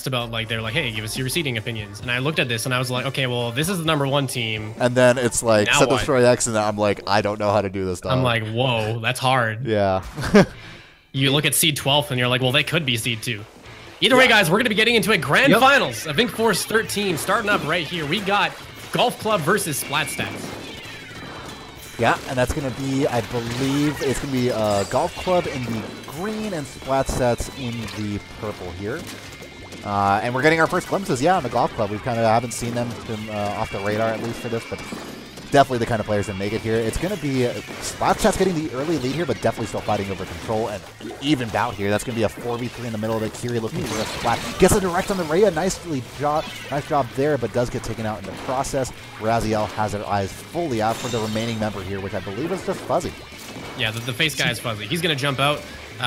about like they're like, hey, give us your seeding opinions, and I looked at this and I was like, okay, well, this is the #1 team, and then it's like now set what? destroy X, and I'm like, I don't know how to do this. Dog. I'm like, whoa, that's hard. Yeah. You look at seed 12th and you're like, well, they could be seed 2. Either way, guys, we're going to be getting into a grand finals of InkForce 13 starting up right here. We got Golf Club versus SplatStats. Yeah, and that's going to be, I believe, it's going to be Golf Club in the green and SplatStats in the purple here. And we're getting our first glimpses, yeah, on the Golf Club. We kind of haven't seen them off the radar, at least for this, but definitely the kind of players that make it here. It's going to be SplatStats getting the early lead here, but definitely still fighting over control and even bout here. That's going to be a 4v3 in the middle of it. Kiri looking for a splat. Gets a direct on the Rhea. Nice job there, but does get taken out in the process. Raziel has her eyes fully out for the remaining member here, which I believe is just Fuzzy. Yeah, the face guy is Fuzzy. He's going to jump out.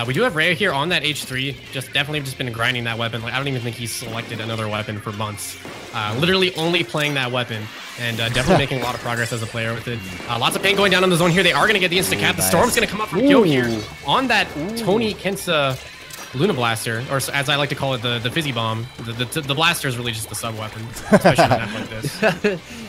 We do have Rhea here on that H3. Definitely just been grinding that weapon. Like, I don't even think he's selected another weapon for months. Literally only playing that weapon, and definitely making a lot of progress as a player with it. Lots of pain going down in the zone here. They are going to get the insta-cap. The storm's going to come up from Kyo here on that Tony Kensa Luna Blaster, or as I like to call it, the Fizzy Bomb. The blaster is really just the sub-weapon, especially in a map like this.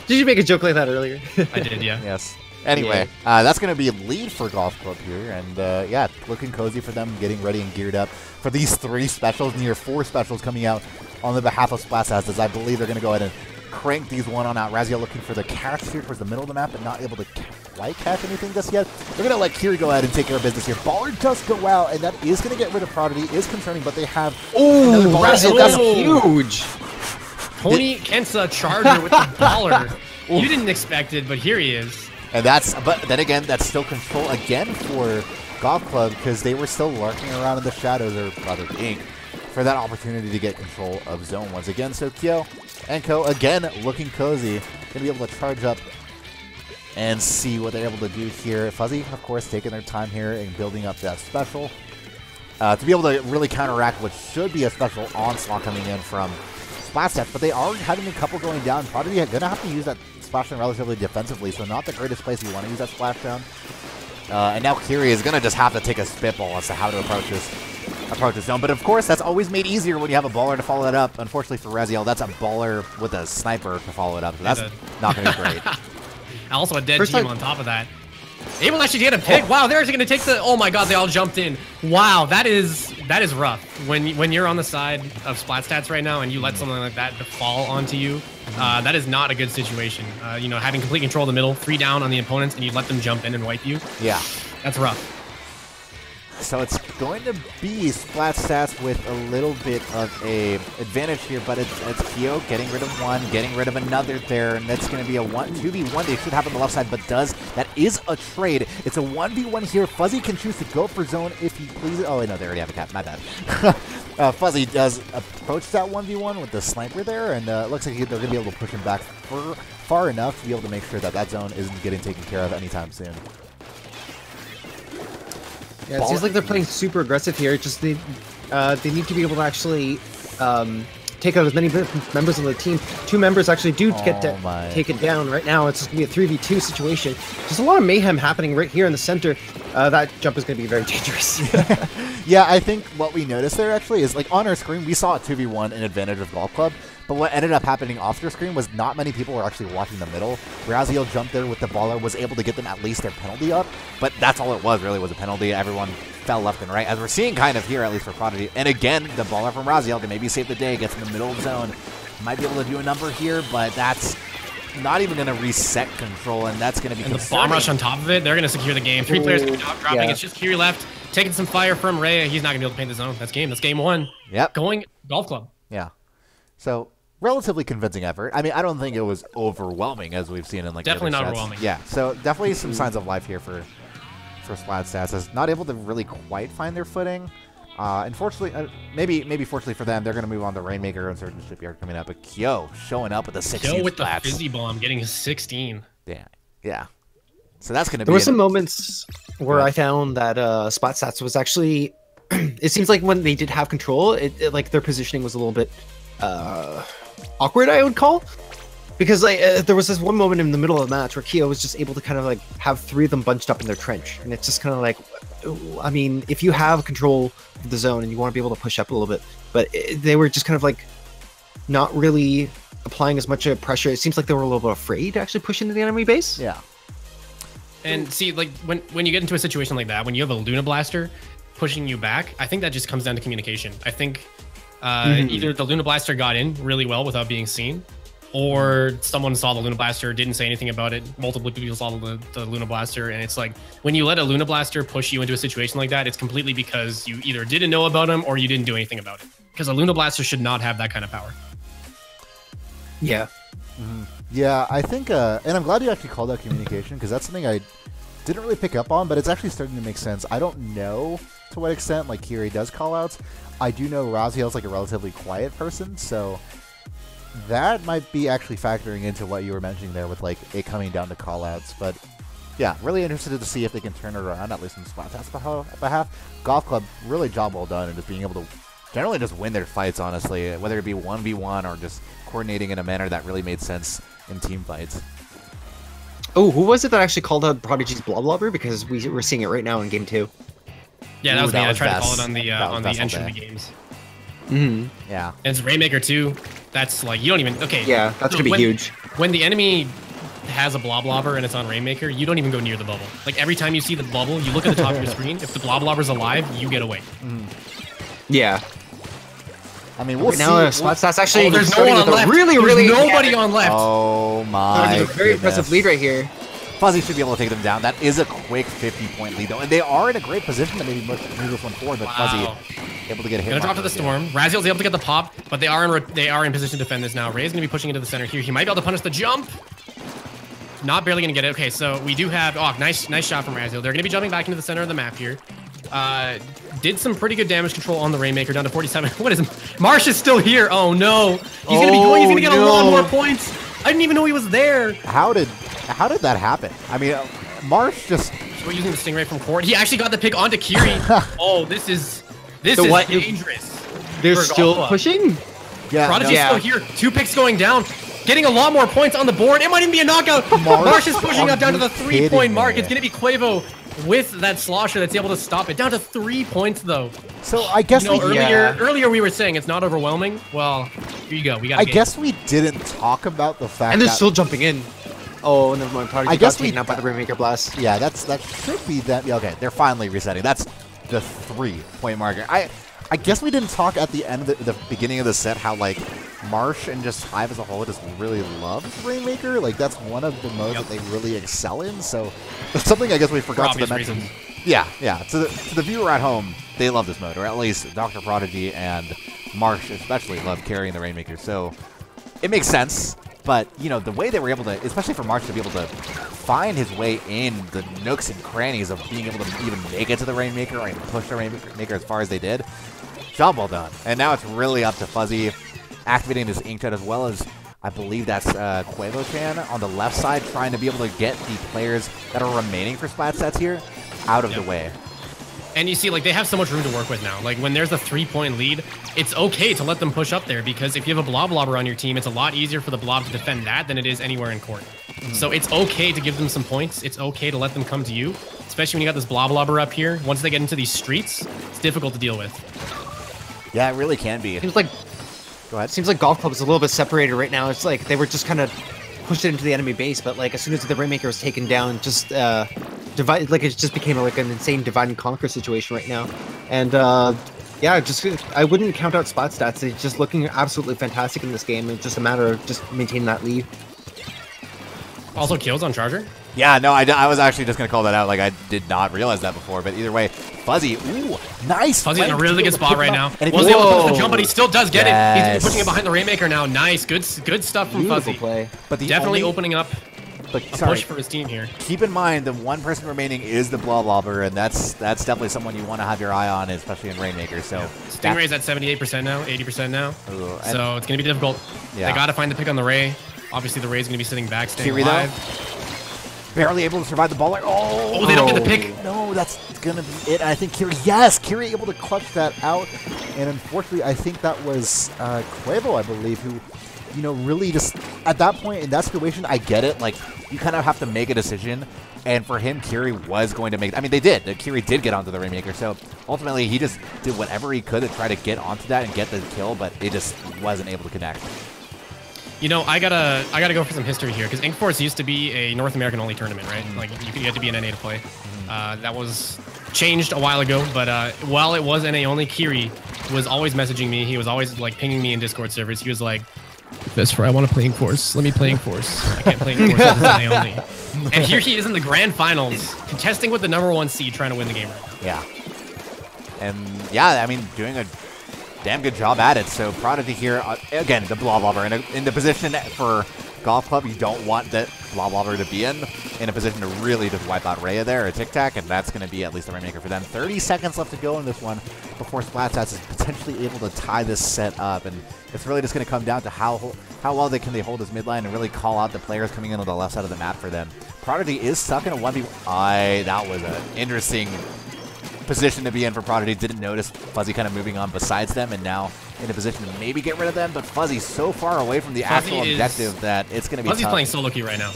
Did you make a joke like that earlier? I did, yeah. Yes. Anyway, that's going to be a lead for Golf Club here, and yeah, looking cozy for them, getting ready and geared up for these 3 specials, near 4 specials coming out on the behalf of SplatStats, as I believe they're going to go ahead and crank these one on out. Raziel looking for the catch here towards the middle of the map, but not able to quite catch anything just yet. They're going to let Kiri go ahead and take care of business here. Baller does go out, and that is going to get rid of Prodigy. Is concerning, but they have another baller. That's huge. Tony Kensa Charger with the baller. You didn't expect it, but here he is. And but then again, that's still control again for Golf Club, because they were still lurking around in the shadows, or rather Ink, for that opportunity to get control of zone once again. So Kyo and Ko, again, looking cozy, going to be able to charge up and see what they're able to do here. Fuzzy, of course, taking their time here and building up that special to be able to really counteract what should be a special onslaught coming in from SplatStats, but they are having a couple going down. Prodigy are going to have to use that splashdown relatively defensively, so not the greatest place you want to use that splashdown. And now Kiri is going to just have to take a spitball as to how to approach this zone. But of course, that's always made easier when you have a baller to follow that up. Unfortunately for Raziel, that's a baller with a sniper to follow it up, so that's not going to be great. Also a dead team on top of that. Able to actually get a pick. Wow, they're actually going to take the... Oh my god, they all jumped in. Wow, that is rough. When you're on the side of SplatStats right now and you let something like that fall onto you, that is not a good situation. You know, having complete control of the middle, 3 down on the opponents, and you let them jump in and wipe you. Yeah. That's rough. So it's going to be SplatStats with a little bit of a advantage here, but it's Kyo getting rid of one, getting rid of another there, and that's going to be a 2v1. They should have on the left side, but that is a trade. It's a 1v1 here. Fuzzy can choose to go for zone if he pleases. Oh, no, they already have a cap. My bad. Fuzzy does approach that 1v1 with the sniper there, and it looks like they're going to be able to push him back far enough to be able to make sure that zone isn't getting taken care of anytime soon. Yeah, it seems like they're playing super aggressive here. Just they need to be able to actually take out as many members of the team. 2 members actually do get take it down right now. It's just going to be a 3v2 situation. Just a lot of mayhem happening right here in the center. That jump is going to be very dangerous. Yeah, I think what we noticed there actually is, like, on our screen, we saw a 2v1 in advantage of Golf Club. But what ended up happening off their screen was not many people were actually watching the middle. Raziel jumped there with the baller, was able to get them at least their penalty up, but that's all it was, really, was a penalty. Everyone fell left and right, as we're seeing kind of here, at least for Prodigy. And again, the baller from Raziel to maybe save the day, gets in the middle of the zone. Might be able to do a number here, but that's not even going to reset control, and that's going to be And the bomb rush on top of it, they're going to secure the game. 3 players dropping. Yeah. It's just Kiri left, taking some fire from Rhea. He's not going to be able to paint the zone. That's game. That's game 1. Yep. Going Golf Club. Yeah. So relatively convincing effort. I mean, I don't think it was overwhelming as we've seen in like definitely not sets. overwhelming. Yeah, so definitely some signs of life here for SplatStats, as not able to really quite find their footing. Unfortunately, maybe fortunately for them, they're going to move on to Rainmaker and Certain Shipyard coming up. But Kyo showing up with a 16. Kyo with the Fizzy Bomb, getting his 16. Yeah. So that's going to be. There were some moments where I found that SplatStats was actually. It seems like when they did have control, like their positioning was a little bit awkward, I would call, because like there was this one moment in the middle of the match where Kyo was just able to kind of like have 3 of them bunched up in their trench, and it's just kind of like, I mean, if you have control of the zone and you want to be able to push up a little bit, but they were just kind of like not really applying as much pressure. It seems like they were a little bit afraid to actually push into the enemy base. Yeah. And see, like when you get into a situation like that, when you have a Luna Blaster pushing you back, I think that just comes down to communication. I think either the Luna Blaster got in really well without being seen, or someone saw the Luna Blaster, didn't say anything about it. Multiple people saw the Luna Blaster, and it's like when you let a Luna Blaster push you into a situation like that, it's completely because you either didn't know about him or you didn't do anything about it. Because a Luna Blaster should not have that kind of power. Yeah. Yeah, I think, and I'm glad you actually called out communication, because that's something I didn't really pick up on, but it's actually starting to make sense. I don't know to what extent, like, Kiri does call outs. I do know Raziel's like a relatively quiet person, so that might be actually factoring into what you were mentioning there with, like, it coming down to call outs. But, yeah, really interested to see if they can turn it around, at least in SplatStats behalf. Golf Club, really job well done, and just being able to generally just win their fights, honestly, whether it be 1v1 or just coordinating in a manner that really made sense in team fights. Oh, who was it that actually called out Prodigy's Blob Lobber? Because we're seeing it right now in game 2. Yeah, that was me. I tried to Vess. call it on the entry of the games. Yeah. And it's Rainmaker too. That's like, you don't even, okay. Yeah, that's gonna be huge. When the enemy has a Blob Lobber and it's on Rainmaker, you don't even go near the bubble. Like every time you see the bubble, you look at the top of your screen. If the Blob Lobber's alive, you get away. Yeah. I mean, we'll see. Now, SplatStats actually there's no one on left. Really, nobody on left. Oh my There's a very impressive lead right here. Fuzzy should be able to take them down. That is a quick 50-point lead, though. And they are in a great position to maybe move this one forward, but Fuzzy able to get a hit. Gonna drop to the storm. Raziel's able to get the pop, but they are in position to defend this now. Ray's gonna be pushing into the center here. He might be able to punish the jump. Not barely gonna get it. Okay, so we do have, oh, nice shot from Raziel. They're gonna be jumping back into the center of the map here. Did some pretty good damage control on the Rainmaker down to 47. What is it? Marsh is still here. Oh no. He's gonna be going. He's gonna get a lot more points. I didn't even know he was there. How did that happen? I mean, Marsh just... We're using the Stingray from court. He actually got the pick onto Kiri. Oh, this is dangerous. They're still pushing? Yeah. Prodigy's still here. 2 picks going down. Getting a lot more points on the board. It might even be a knockout. Marsh is pushing up down to the 3-point mark. It's going to be Quavo with that slosher that's able to stop it. Down to 3 points, though. So I guess earlier we were saying it's not overwhelming. Well, here you go. We got. I guess we didn't talk about the fact and they're still jumping in. Oh, never mind. Prodigy got taken out by the Rainmaker Blast. Yeah, that should be that. Okay, they're finally resetting. That's the 3-point marker. I guess we didn't talk at the end of the beginning of the set how, like, Marsh and just Hive as a whole just really loves Rainmaker. Like, that's one of the modes that they really excel in. So that's something I guess we forgot to mention. Reasons. Yeah. To the viewer at home, they love this mode, or at least Dr. Prodigy and Marsh especially love carrying the Rainmaker. So it makes sense. But, you know, the way they were able to, especially for Marsh to be able to find his way in the nooks and crannies of being able to even make it to the Rainmaker or even push the Rainmaker as far as they did, job well done. And now it's really up to Fuzzy activating this Inkjet, as well as, I believe that's Quavo-chan on the left side, trying to be able to get the players that are remaining for SplatStats here out of the way. And you see, like, they have so much room to work with now. Like, when there's a 3-point lead, it's okay to let them push up there, because if you have a Blob Lobber on your team, it's a lot easier for the Blob to defend that than it is anywhere in court. So it's okay to give them some points. It's okay to let them come to you, especially when you got this Blob Lobber up here. Once they get into these streets, it's difficult to deal with. Yeah, it really can be. Seems like, go ahead. Seems like Golf Club is a little bit separated right now. It's like they were just kind of pushed it into the enemy base, but like as soon as the Rainmaker was taken down, just divide, like it just became like an insane divide and conquer situation right now. And yeah, just I wouldn't count out SplatStats. They're just looking absolutely fantastic in this game. It's just a matter of just maintaining that lead. Also kills on Charger. Yeah, no, I was actually just going to call that out. Like, I did not realize that before. But either way, Fuzzy, ooh, nice. Fuzzy's in a really good spot right now. And wasn't able to push the jump, but he still does get it. He's pushing it behind the Rainmaker now. Nice, good stuff from Beautiful Fuzzy. Play. But definitely opening up a sorry, push for his team here. Keep in mind, the one person remaining is the Blob Lobber, and that's definitely someone you want to have your eye on, especially in Rainmaker. So Stingray's at 78% now, 80% now. Ooh, so it's going to be difficult. Yeah. They got to find the pick on the Ray. Obviously, the Ray's going to be sitting back, staying Kiri, alive. Barely able to survive the ball. Oh, they don't get the pick. No, that's going to be it. I think Kiri able to clutch that out. And unfortunately, I think that was Quavo, I believe, who you know, really just at that point in that situation, I get it. Like, you kind of have to make a decision. And for him, Kiri was going to make... I mean, they did. Kiri did get onto the Rainmaker. So ultimately, he just did whatever he could to try to get onto that and get the kill, but it just wasn't able to connect. You know, I gotta go for some history here, because InkForce used to be a North American only tournament, right? Like, you had to be an NA to play. That was changed a while ago, but while it was NA only, Kiri was always messaging me. He was always like pinging me in Discord servers. He was like, "Best friend, I want to play InkForce. Let me play InkForce. I can't play InkForce. It's NA only." And here he is in the grand finals, contesting with the #1 seed, trying to win the game right now. Yeah. And yeah, I mean, doing a damn good job at it. So Prodigy here, again, the Blob Lobber in the position for Golf Club you don't want that Blob Lobber to be in a position to really just wipe out Rhea there or Tic Tac, and that's going to be at least the Rainmaker for them. 30 seconds left to go in this one before SplatStats is potentially able to tie this set up, and it's really just going to come down to how well can they hold this mid lane and really call out the players coming in on the left side of the map for them. Prodigy is stuck in a 1v1. That was an interesting position to be in for Prodigy. Didn't notice Fuzzy kind of moving on besides them, and now in a position to maybe get rid of them, but Fuzzy's so far away from the actual objective that it's going to be Fuzzy's tough. playing solo queue right now.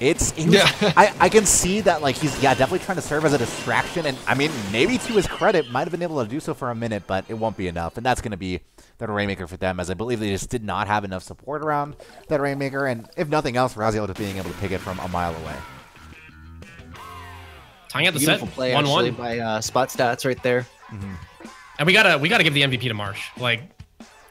I can see that, like, he's definitely trying to serve as a distraction, and I mean, maybe to his credit, might have been able to do so for a minute, but it won't be enough, and that's going to be the Rainmaker for them, as I believe they just did not have enough support around that Rainmaker, and if nothing else, Raziel just being able to pick it from a mile away. Tying out the set, play 1-1 by SplatStats right there. And we gotta give the MVP to Marsh. Like,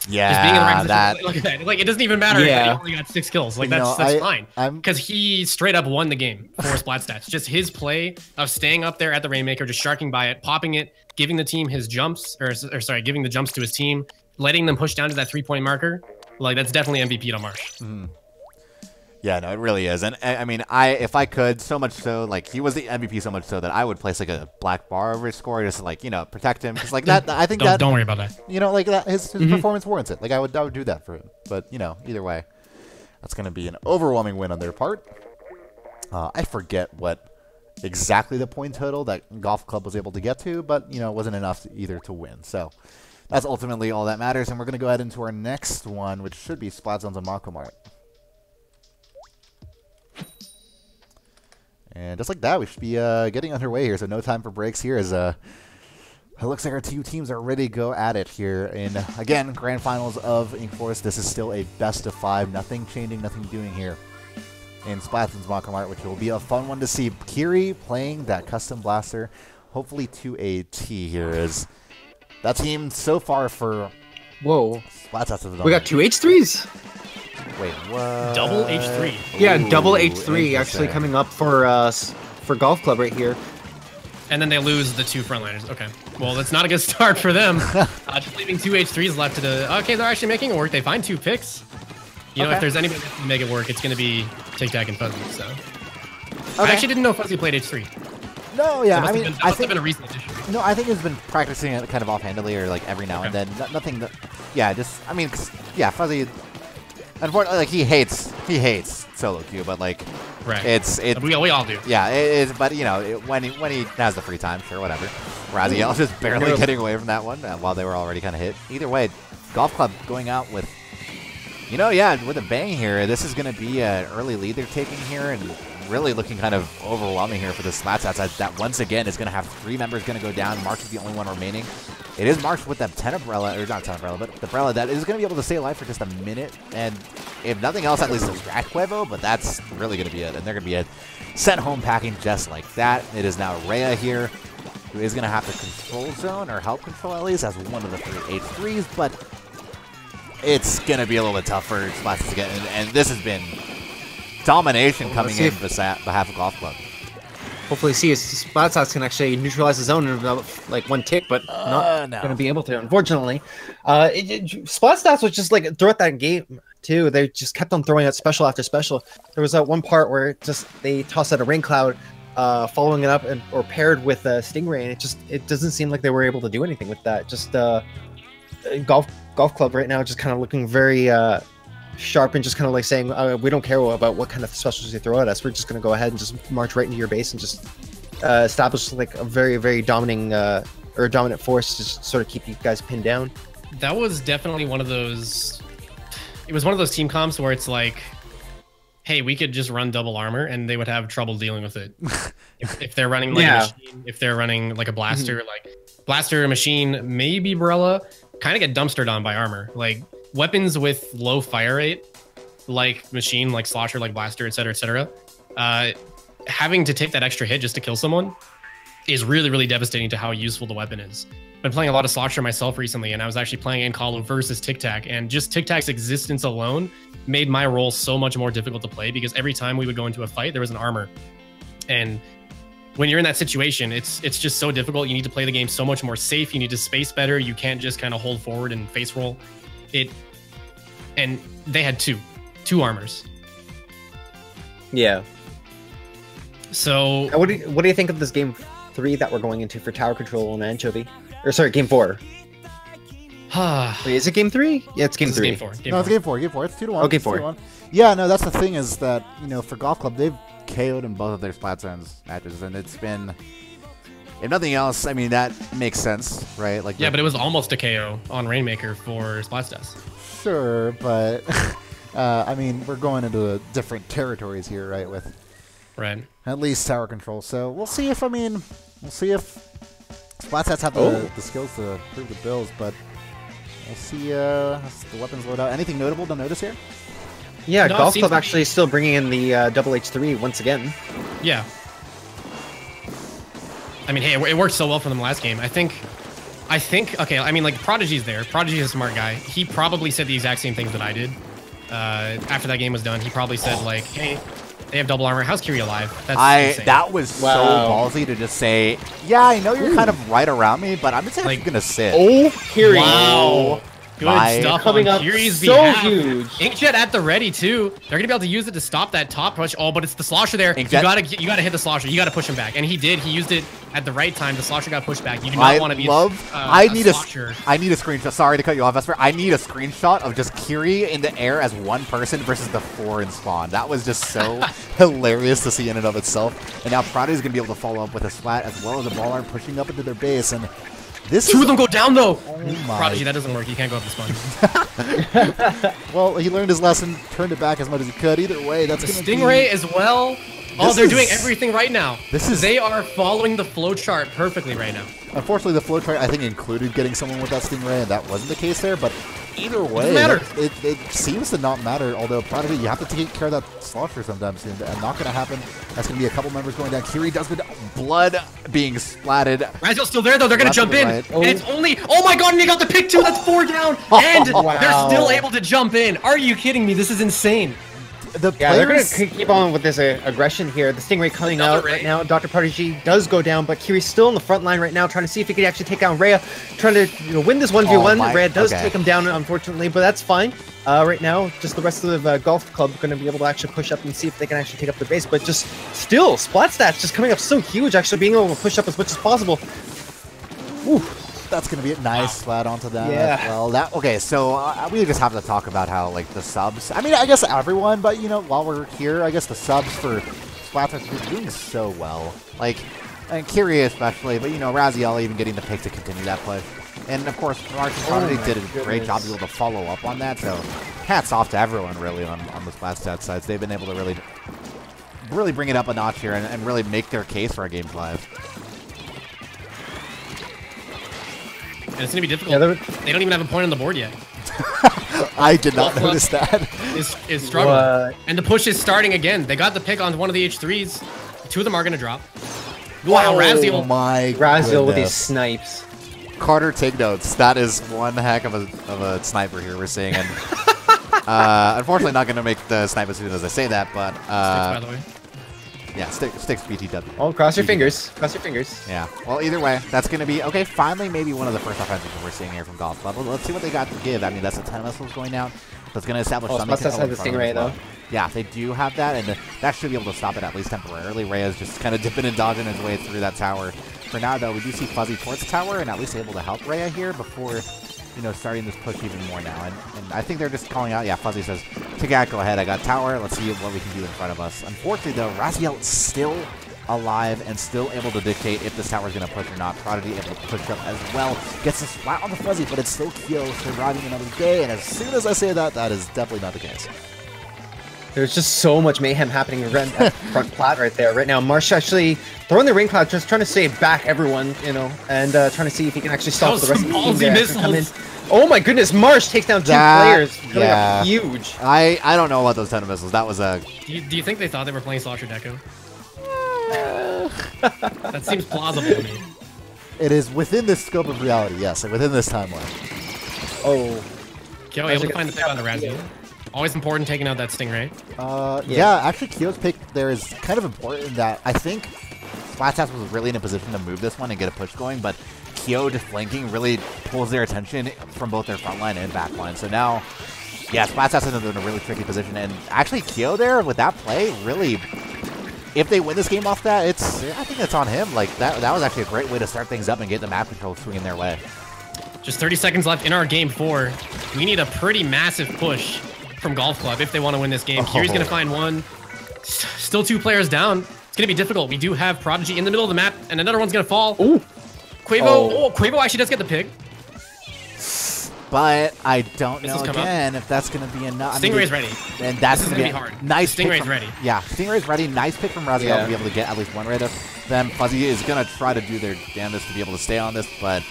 yeah, just being in the right position, look at that. Like, it doesn't even matter if he only got 6 kills. Like, that's fine. Because he straight up won the game for SplatStats. Just his play of staying up there at the Rainmaker, just sharking by it, popping it, giving the team his jumps, or sorry, giving the jumps to his team, letting them push down to that 3-point marker. Like, that's definitely MVP to Marsh. Yeah, no, it really is. And I mean, if I could, so much so, like, he was the MVP so much so that I would place like a black bar over his score just to, like, you know, protect him. Because, like, that, I think don't worry about that. You know, like, that his performance warrants it. Like, I would do that for him. But, you know, either way, that's going to be an overwhelming win on their part. I forget what exactly the point total that Golf Club was able to get to, but, you know, it wasn't enough either to win. So that's ultimately all that matters. And we're going to go ahead into our next one, which should be SplatZones on Makomart. And just like that, we should be getting underway here, so no time for breaks here, as it looks like our two teams are ready to go at it here. And again, grand finals of InkForce. This is still a best of 5, nothing changing, nothing doing here in SplatZones Makomart, which will be a fun one to see. Kiri playing that custom blaster, hopefully to a T here, as that team so far for SplatStats. We got 2 H3s. Wait, what? Double H3. Yeah, double H3 actually coming up for Golf Club right here. And then they lose the 2 frontliners. Okay. Well, that's not a good start for them. Just leaving 2 H3s left to the... Okay, they're actually making it work. They find 2 picks. You know, if there's anybody that can make it work, it's going to be Tic Tac and Fuzzy, so... I actually didn't know Fuzzy played H3. No, yeah, I mean, that must have been a recent addition. No, I think he's been practicing it kind of offhandedly or, like, every now and then. Nothing that... Yeah, just... I mean, yeah, Fuzzy... Unfortunately, like, he hates solo queue, but, like, we all do. Yeah, it is, but, you know, when he has the free time, sure, whatever. Raziel just barely getting away from that one while they were already kind of hit. Either way, Golf Club going out with, you know, with a bang here. This is going to be an early lead they're taking here, and really looking kind of overwhelming here for the SplatStats. That once again is going to have 3 members going to go down. March is the only one remaining. It is March with that 10 umbrella, or not 10 umbrella, but the umbrella that is going to be able to stay alive for just a minute. And if nothing else, at least distract Quavo, but that's really going to be it. And they're going to be sent home packing just like that. It is now Rhea here, who is going to have to control zone, or help control at least, as one of the 3 H3s, but it's going to be a little bit tough for SplatStats to get in. And this has been domination coming in behalf of Golf Club. Hopefully, SplatStats can actually neutralize the zone in like 1 tick, but not going to be able to, unfortunately. SplatStats was just like throughout that game too. They just kept on throwing out special after special. There was that one part where they tossed out a rain cloud, following it up or paired with a Stingray, and it doesn't seem like they were able to do anything with that. Just Golf Club right now just kind of looking very sharp and just kind of like saying, we don't care about what kind of specials you throw at us. We're just going to go ahead and just march right into your base and just establish like a very, very dominating or dominant force to just sort of keep you guys pinned down. That was definitely one of those it was one of those team comps where it's like, hey, we could just run double armor, and they would have trouble dealing with it. if they're running like a machine, if they're running like a blaster, like blaster, machine, maybe Barella, kind of get dumpstered on by armor. Like weapons with low fire rate, like machine, like slosher, like blaster, etc., having to take that extra hit just to kill someone is really, really devastating to how useful the weapon is. I've been playing a lot of slosher myself recently, and I was actually playing Incalo versus Tic Tac, and just Tic Tac's existence alone made my role so much more difficult to play, because every time we would go into a fight, there was an armor. And when you're in that situation, it's just so difficult. You need to play the game so much more safe. You need to space better. You can't just kind of hold forward and face roll. And they had two armors. Yeah. So what do you think of this game 3 that we're going into for tower control and Anchovy? Or sorry, game 4. Wait, is it game 3? Yeah, it's game 3. Game 4. It's game 4. Game 4. It's 2-1. Oh, game 4. Yeah, no, that's the thing is that, you know, for Golf Club, they've KO'd in both of their SplatStats matches, and it's been, if nothing else, I mean, that makes sense, right? Like, yeah, but it was almost a KO on Rainmaker for SplatStats. Sure, but I mean, we're going into different territories here, right? With at least tower control. So we'll see if SplatStats have the skills to prove the bills, but we'll see as the weapons load out. Anything notable to notice here? Yeah, Golf Club actually still bringing in the double H3 once again. Yeah. I mean, hey, it worked so well for them last game. I think, okay, I mean, like, Prodigy's there. Prodigy's a smart guy. He probably said the exact same things that I did. After that game was done, he probably said, like, hey, they have double armor. How's Kiri alive? That's insane. That was so ballsy to just say, yeah, I know you're kind of right around me, but I'm just like, going to sit. Oh, Kiri. Wow. Good stuff coming on up Kiri's so behalf. huge. Inkjet at the ready too. They're gonna be able to use it to stop that top push. Oh, but it's the slosher there. Inkjet. You gotta hit the slosher. You gotta push him back, and he did. He used it at the right time. The slosher got pushed back. You do not want to be. I need a screenshot. Sorry to cut you off, Vesper. I need a screenshot of just Kiri in the air as one person versus the 4 in spawn. That was just so hilarious to see in and of itself. And now Prodigy's gonna be able to follow up with a splat as well as a ball arm pushing up into their base. And two of them go down though. Oh my. Prodigy, that doesn't work. You can't go up the sponge. Well, he learned his lesson, turned it back as much as he could. Either way, that's going to be... Stingray as well. Oh, they're doing everything right now. They are following the flowchart perfectly right now. Unfortunately, the flowchart, I think, included getting someone with that Stingray, and that wasn't the case there, but either way, it seems to not matter, although Prodigy, you have to take care of that slosher sometime soon, and not going to happen. That's going to be a couple members going down. Kiri does go down. Blood being splatted. Raziel's still there, though. They're going to jump in. And it's only... Oh, my God, and he got the pick, too. That's 4 down. And they're still able to jump in. Are you kidding me? This is insane. They're going to keep on with this aggression here. The Stingray coming out right now. Dr. Prodigy does go down, but Kiri's still in the front line right now, trying to see if he can actually take down Rhea, trying to win this 1v1. Rhea does take him down, unfortunately, but that's fine. Right now, just the rest of the Golf Club going to be able to actually push up and see if they can actually take up their base, but just still, SplatStats just coming up so huge, actually being able to push up as much as possible. Ooh. That's going to be a nice flat onto that as well. Okay, so we just have to talk about how, like, the subs... I mean, I guess everyone, but, you know, while we're here, I guess the subs for SplatStats are doing so well. Like, and Kiri especially, but, you know, Raziel even getting the pick to continue that push. And, of course, Martin Prodigy did a great job to be able to follow up on that, so hats off to everyone, really, on the SplatStats sides. They've been able to really bring it up a notch here and really make their case for our games live. And it's going to be difficult. Yeah, they don't even have a point on the board yet. I did not notice that. Is struggling. And the push is starting again. They got the pick on one of the H3s. 2 of them are going to drop. Wow, Raziel. Oh my Raziel with these snipes. Carter, take notes. That is one heck of a sniper here we're seeing. And unfortunately not going to make the snipe as soon as I say that, but... Sticks, by the way. Yeah, sticks BTW. Oh, cross your fingers. Cross your fingers. Yeah. Well, either way, that's going to be... Okay, finally maybe one of the first offensives that we're seeing here from Golf Club. Let's see what they got to give. I mean, that's a 10 missiles going down. So it's going to establish something. SplatStats have the Stingray, though. Yeah, they do have that, and that should be able to stop it at least temporarily. Rhea's just kind of dipping and dodging his way through that tower. For now, though, we do see Fuzzy towards the tower, and at least able to help Rhea here before... you know, starting this push even more now. And I think they're just calling out, yeah, Fuzzy says, Tic Tac, go ahead, I got tower, let's see what we can do in front of us. Unfortunately, though, Raziel still alive and still able to dictate if this tower is going to push or not. Prodigy able to push up as well. Gets the splat on the Fuzzy, but it's still Kyo surviving another day. And as soon as I say that, that is definitely not the case. There's just so much mayhem happening around that front plat right there. Right now, Marsh actually throwing the rain cloud, just trying to save back everyone, you know, and trying to see if he can actually stop the rest of the team there to come in. Oh my goodness, Marsh takes down 2 players. Yeah. Huge. I don't know about those 10 missiles. That was a... Do you think they thought they were playing Slosher Deco? That seems plausible to me. It is within the scope of reality, yes, and within this timeline. Oh. Kyo able to find the pick on the Razzie. Always important taking out that Stingray. Yeah, actually Kyo's pick there is kind of important that I think SplatStats was really in a position to move this one and get a push going, but Kyo just flanking really pulls their attention from both their front line and back line. So now, yeah, SplatStats is in a really tricky position, and actually Kyo there with that play, really, if they win this game off that, I think it's on him. Like that was actually a great way to start things up and get the map control swinging their way. Just 30 seconds left in our game 4. We need a pretty massive push from Golf Club if they want to win this game. Kiri's going to find one. Still 2 players down. It's going to be difficult. We do have Prodigy in the middle of the map, and another one's going to fall. Ooh. Quavo. Quavo actually does get the pick. But I don't know again if that's going to be enough. Stingray's ready. And that's going to be hard. Nice. Stingray's ready. Yeah, Stingray's ready. Nice pick from Raziel to be able to get at least one right of them. Fuzzy is going to try to do their damnedest to be able to stay on this, but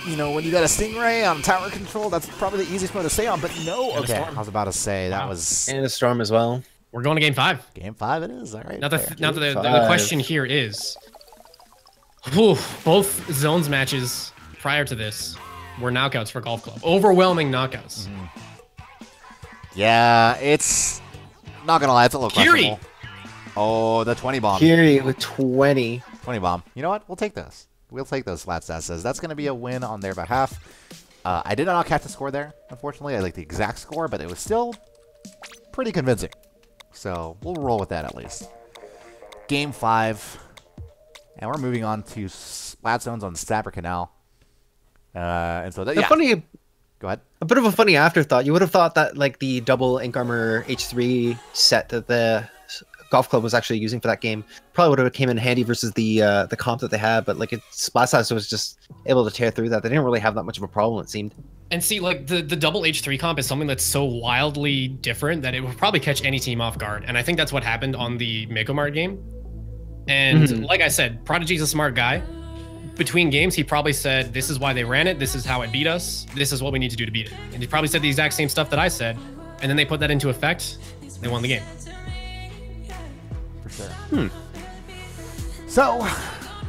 you know, when you got a Stingray on tower control, that's probably the easiest one to stay on, but no. Okay, I was about to say that was... And a Storm as well. We're going to game 5. Game 5 it is, all right. Now the question here is, both zones matches prior to this were knockouts for Golf Club. Overwhelming knockouts. Yeah, it's... Not gonna lie, it's a little questionable. Oh, the 20 bomb. Kiri with 20. 20 bomb. You know what? We'll take this. We'll take those SplatStats. Says that's going to be a win on their behalf. I did not catch the score there, unfortunately. I like the exact score, but it was still pretty convincing. So we'll roll with that at least. Game 5. And we're moving on to Splat Zones on Snapper Canal. And so that, yeah. Go ahead. A bit of a funny afterthought. You would have thought that like the double Ink Armor H3 set that the Golf Club was actually using for that game probably would have came in handy versus the comp that they had, but like SplatStats was just able to tear through that. They didn't really have that much of a problem, it seemed. And see, like the double H3 comp is something that's so wildly different that it would probably catch any team off guard. And I think that's what happened on the Mekomart game. And like I said, Prodigy's a smart guy. Between games, he probably said, this is why they ran it. This is how it beat us. This is what we need to do to beat it. And he probably said the exact same stuff that I said. And then they put that into effect. They won the game. For sure. So,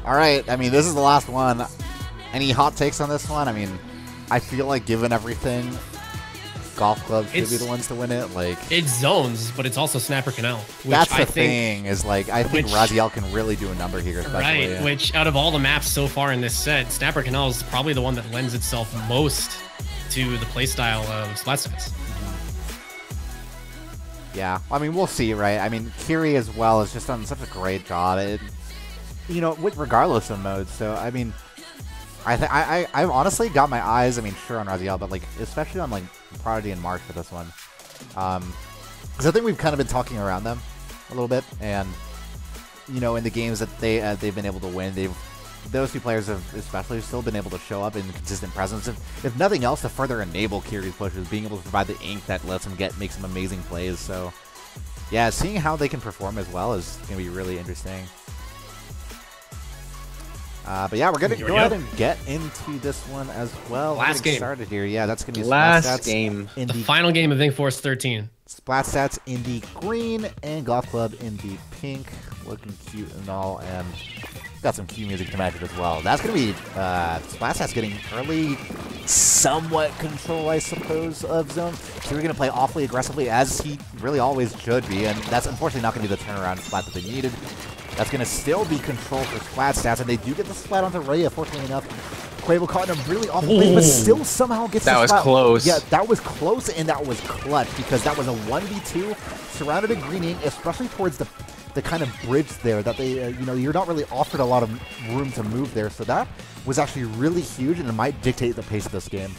all right. I mean, this is the last one. Any hot takes on this one? I mean, I feel like given everything, Golf Club should be the ones to win it. Like it's zones, but it's also Snapper Canal. That's the thing. Is like I think Raziel can really do a number here, especially. Right. Yeah. Which out of all the maps so far in this set, Snapper Canal is probably the one that lends itself most to the playstyle of SplatStats. Yeah, I mean, we'll see, right? I mean, Kiri as well has just done such a great job. You know, regardless of modes. So I mean, I've honestly got my eyes. I mean, sure on Raziel, but like especially on like Prodigy and Mark for this one, because I think we've kind of been talking around them a little bit, and you know, in the games that they've been able to win, those two players have especially still been able to show up in consistent presence. If nothing else, to further enable Kiri's pushes, being able to provide the ink that lets him make some amazing plays. So yeah, seeing how they can perform as well is going to be really interesting. But yeah, we're going to go ahead and get into this one as well. Last game started here. Yeah, that's going to be last game. The final game of InkForce 13. SplatStats in the green and Golf Club in the pink. Looking cute and all, and got some cute music to match it as well. That's going to be SplatStats getting early, somewhat control, I suppose, of zone. So we're going to play awfully aggressively, as he really always should be, and that's unfortunately not going to be the turnaround splat that they needed. That's going to still be control for SplatStats, and they do get the splat onto Raya, fortunately enough. Quavo caught in a really awful place, but still somehow gets the splat. That was close. Yeah, that was close, and that was clutch, because that was a 1v2 surrounded in greening, especially towards the kind of bridge there that they, you know, you're not really offered a lot of room to move there. So that was actually really huge, and it might dictate the pace of this game.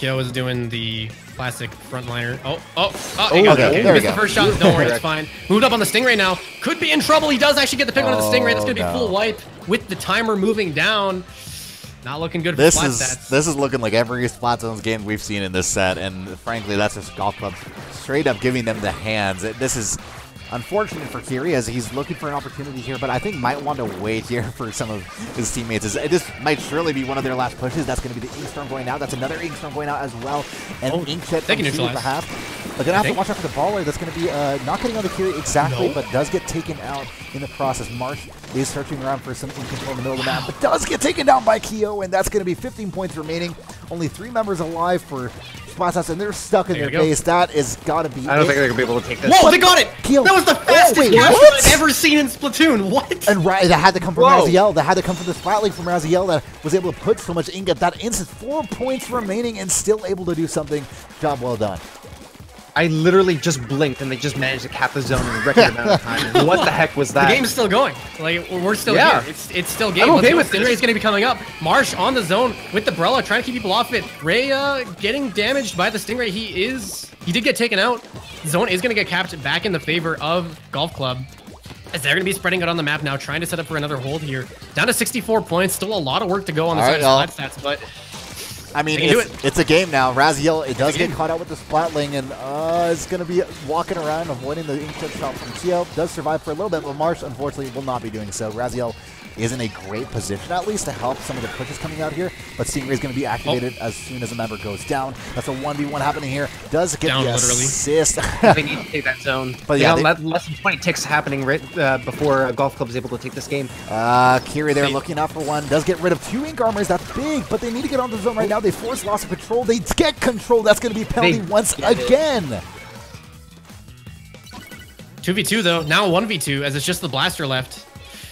Kyo is doing the classic frontliner. okay, there we missed go. the first shot. Don't worry, it's fine. Moved up on the Stingray now. Could be in trouble. He does actually get the pick on the Stingray. That's going to be full wipe with the timer moving down. Not looking good for SplatStats. This is looking like every SplatZones game we've seen in this set, and frankly, that's just Golf Club straight up giving them the hands. This is unfortunate for Kiri as he's looking for an opportunity here, but I think might want to wait here for some of his teammates. This might surely be one of their last pushes. That's going to be the Inkstorm going out. That's another Inkstorm going out as well. And Inkjet from Kiri behalf. They're going to have to watch out for the baller. That's going to be not getting on the Kiri exactly, but does get taken out in the process. Marsh is searching around for some in control in the middle of the map, but does get taken down by Kyo, and that's going to be 15 points remaining. Only 3 members alive for SplatStats, and they're stuck in their base. That is got to be I don't think they're going to be able to take this. Whoa, they got it! Kyo. That was the fastest capture I've ever seen in Splatoon. What? And that had to come from Raziel. That had to come from the Splat League from Raziel that was able to put so much ink at that instant. 4 points remaining and still able to do something. Job well done. I literally just blinked and they just managed to cap the zone in a record amount of time. What the heck was that? The game's still going. Like, we're still here. It's still game. Okay with Stingray's going to be coming up. Marsh on the zone with the Brella, trying to keep people off it. Ray getting damaged by the Stingray. He did get taken out. Zone is going to get capped back in the favor of Golf Club, as they're going to be spreading it on the map now, trying to set up for another hold here. Down to 64 points. Still a lot of work to go on the side of SplatStats, but I mean, it's a game now. Raziel, it does get caught out with the Splatling, and is going to be walking around, avoiding the inkjet shot from Kyo. Does survive for a little bit, but Marsh, unfortunately, will not be doing so. Raziel is in a great position, at least, to help some of the pushes coming out here, but Stingray is going to be activated as soon as a member goes down. That's a 1v1 happening here. Does get down, the assist. They need to take that zone. But yeah, less than 20 ticks happening right before Golf Club is able to take this game. Kiri there looking out for one. Does get rid of 2 ink armors. That's big, but they need to get on the zone right now. They force loss of control. They get control. That's going to be penalty once again. 2v2 though. Now 1v2, as it's just the blaster left.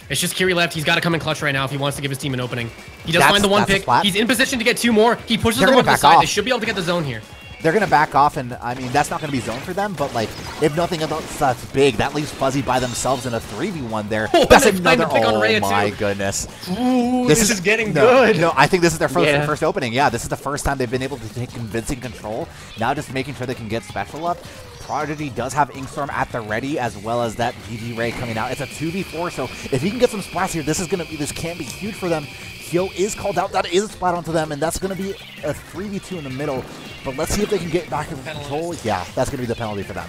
It's just Kiri left. He's got to come in clutch right now if he wants to give his team an opening. He does find the one pick. He's in position to get 2 more. He pushes them up to the side. They should be able to get the zone here. They're going to back off, and I mean, that's not going to be zone for them, but like, if nothing else that's big, that leaves Fuzzy by themselves in a 3v1 there. That's another, oh my goodness. Ooh, this is getting good. No, I think this is their first opening. Yeah, this is the first time they've been able to take convincing control. Now just making sure they can get special up. Prodigy does have Inkstorm at the ready, as well as that GG Ray coming out. It's a 2v4, so if he can get some splats here, this can be huge for them. Kyo is called out. That is a splat onto them, and that's going to be a 3v2 in the middle. But let's see if they can get back in control. Yeah, that's going to be the penalty for them.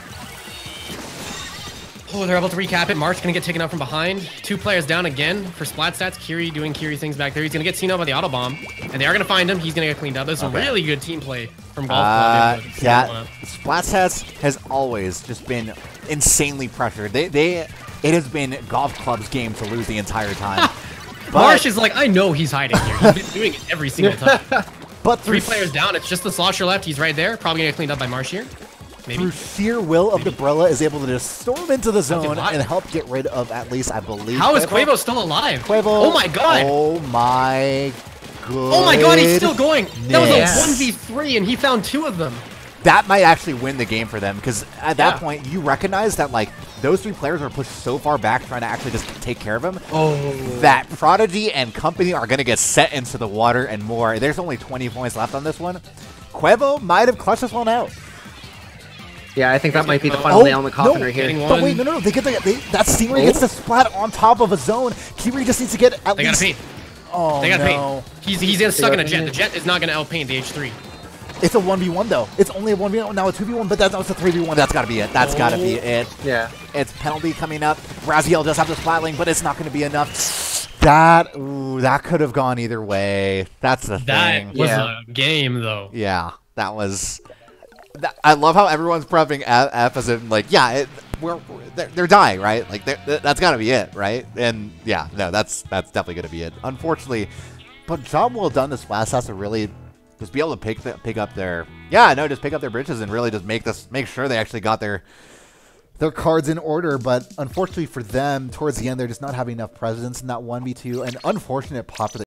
Oh, they're able to recap it. March going to get taken out from behind. 2 players down again for SplatStats. Kiri doing Kiri things back there. He's going to get seen out by the auto bomb, and they are going to find him. He's going to get cleaned up. This is a really good team play from Golf Club. Yeah, SplatStats has always just been insanely pressured. It has been Golf Club's game to lose the entire time. Marsh is like, I know he's hiding here. He's been doing it every single time. But 3 players down. It's just the Slosher left. He's right there. Probably going to get cleaned up by Marsh here. Maybe. Through sheer will of the Brella is able to just storm into the zone and help get rid of, at least I believe. How is Quavo still alive? Quavo. Oh my god. Oh my god. Oh my god, he's still going. That was a 1v3 and he found 2 of them. That might actually win the game for them, because at that point you recognize that like those 3 players are pushed so far back trying to actually just take care of him that Prodigy and company are going to get set into the water and more. There's only 20 points left on this one. Quavo might have clutched this one out. Yeah, I think that might be the final nail in the coffin right here. But wait, no. They get that Stingray gets the splat on top of a zone. Kiri just needs to get at least. They gotta paint. Oh, they gotta paint. He's stuck in a jet. The jet is not gonna outpaint the H3. It's a 1v1 though. It's only a 1v1 now, a 2v1, but that's a 3v1. That's gotta be it. That's gotta be it. Yeah. It's penalty coming up. Raziel does have the splatling, but it's not gonna be enough. That could have gone either way. That's the thing. That was a game though. Yeah, that was. I love how everyone's prepping F as in like, yeah, they're dying, right? Like that's gotta be it, right? And yeah, no, that's definitely gonna be it. Unfortunately, but job well done. The Splash has to really just be able to pick up their just pick up their bridges and really just make sure they actually got their cards in order. But unfortunately for them, towards the end, they're just not having enough presence in that 1v2. An unfortunate pop for the